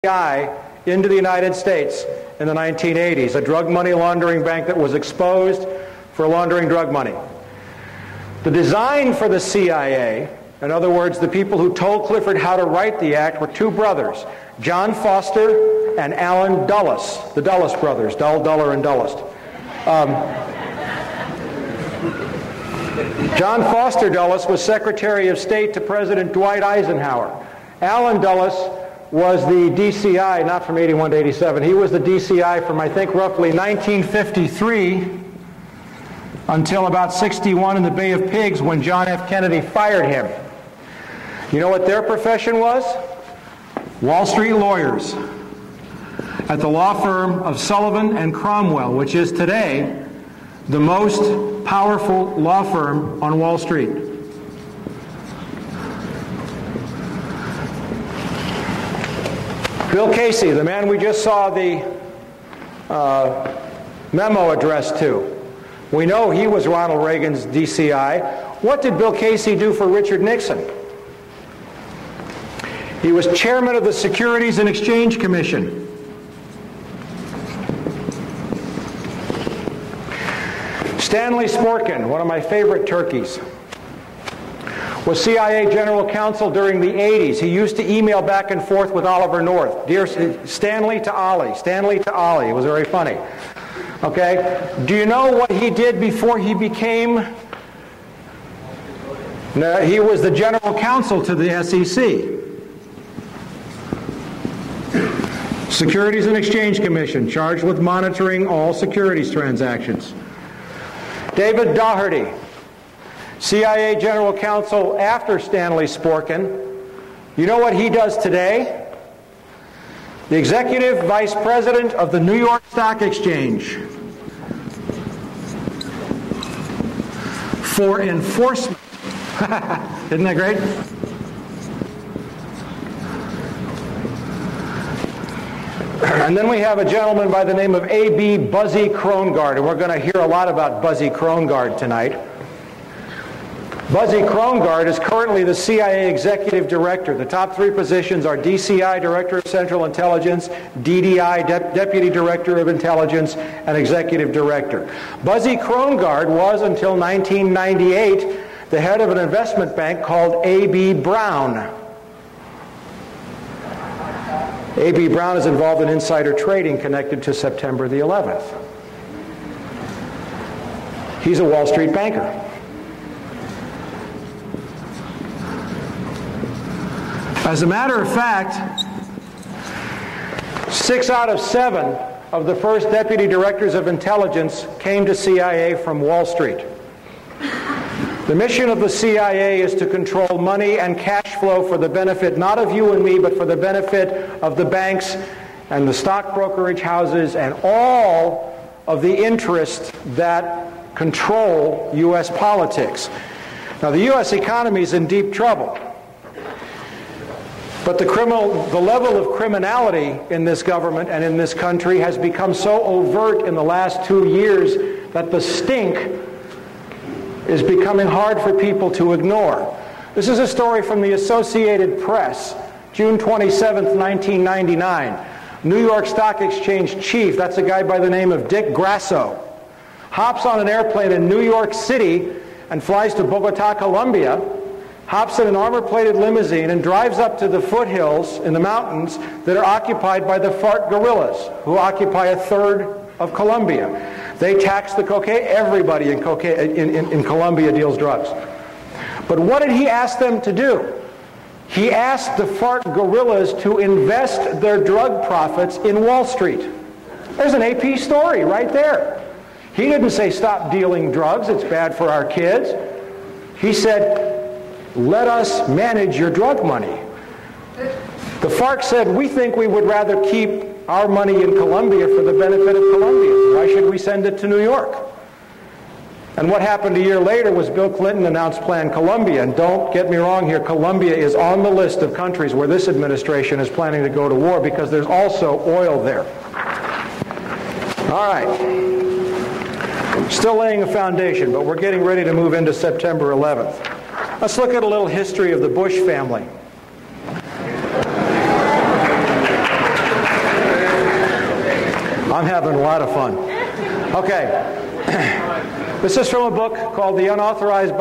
into the United States in the 1980s, a drug money laundering bank that was exposed for laundering drug money. The design for the CIA, in other words, the people who told Clifford how to write the act, were two brothers, John Foster and Allen Dulles, the Dulles brothers, Dull, Duller, and Dullest. John Foster Dulles was Secretary of State to President Dwight Eisenhower. Allen Dulles was the DCI, not from 81 to 87, he was the DCI from, I think, roughly 1953 until about 61 in the Bay of Pigs when John F. Kennedy fired him. You know what their profession was? Wall Street lawyers at the law firm of Sullivan and Cromwell, which is today the most powerful law firm on Wall Street. Bill Casey, the man we just saw the memo addressed to. We know he was Ronald Reagan's DCI. What did Bill Casey do for Richard Nixon? He was chairman of the Securities and Exchange Commission. Stanley Sporkin, one of my favorite turkeys, was CIA General Counsel during the 80s. He used to email back and forth with Oliver North. Dear Stanley to Ollie, Stanley to Ollie. It was very funny. Okay? Do you know what he did before he became... No, he was the General Counsel to the SEC. Securities and Exchange Commission, charged with monitoring all securities transactions. David Daugherty, CIA General Counsel after Stanley Sporkin. You know what he does today? The Executive Vice President of the New York Stock Exchange for enforcement. Isn't that great? And then we have a gentleman by the name of A.B. Buzzy Krongard, and we're going to hear a lot about Buzzy Krongard tonight. Buzzy Krongard is currently the CIA Executive Director. The top three positions are DCI, Director of Central Intelligence, DDI, Deputy Director of Intelligence, and Executive Director. Buzzy Krongard was, until 1998, the head of an investment bank called A.B. Brown. A.B. Brown is involved in insider trading connected to September the 11th. He's a Wall Street banker. As a matter of fact, 6 out of 7 of the first deputy directors of intelligence came to CIA from Wall Street. The mission of the CIA is to control money and cash flow for the benefit not of you and me, but for the benefit of the banks and the stock brokerage houses and all of the interests that control U.S. politics. Now, the U.S. economy is in deep trouble. But the level of criminality in this government and in this country has become so overt in the last 2 years that the stink is becoming hard for people to ignore. This is a story from the Associated Press, June 27th, 1999. New York Stock Exchange chief, that's a guy by the name of Dick Grasso, hops on an airplane in New York City and flies to Bogota, Colombia, hops in an armor-plated limousine and drives up to the foothills in the mountains that are occupied by the FARC guerrillas, who occupy a third of Colombia. They tax the cocaine. Everybody in Colombia deals drugs. But what did he ask them to do? He asked the FARC guerrillas to invest their drug profits in Wall Street. There's an AP story right there. He didn't say stop dealing drugs, it's bad for our kids. He said, let us manage your drug money. The FARC said, we think we would rather keep our money in Colombia for the benefit of Colombians. Why should we send it to New York? And what happened a year later was Bill Clinton announced Plan Colombia. And don't get me wrong here, Colombia is on the list of countries where this administration is planning to go to war because there's also oil there. All right. Still laying a foundation, but we're getting ready to move into September 11th. Let's look at a little history of the Bush family. I'm having a lot of fun. Okay. This is from a book called The Unauthorized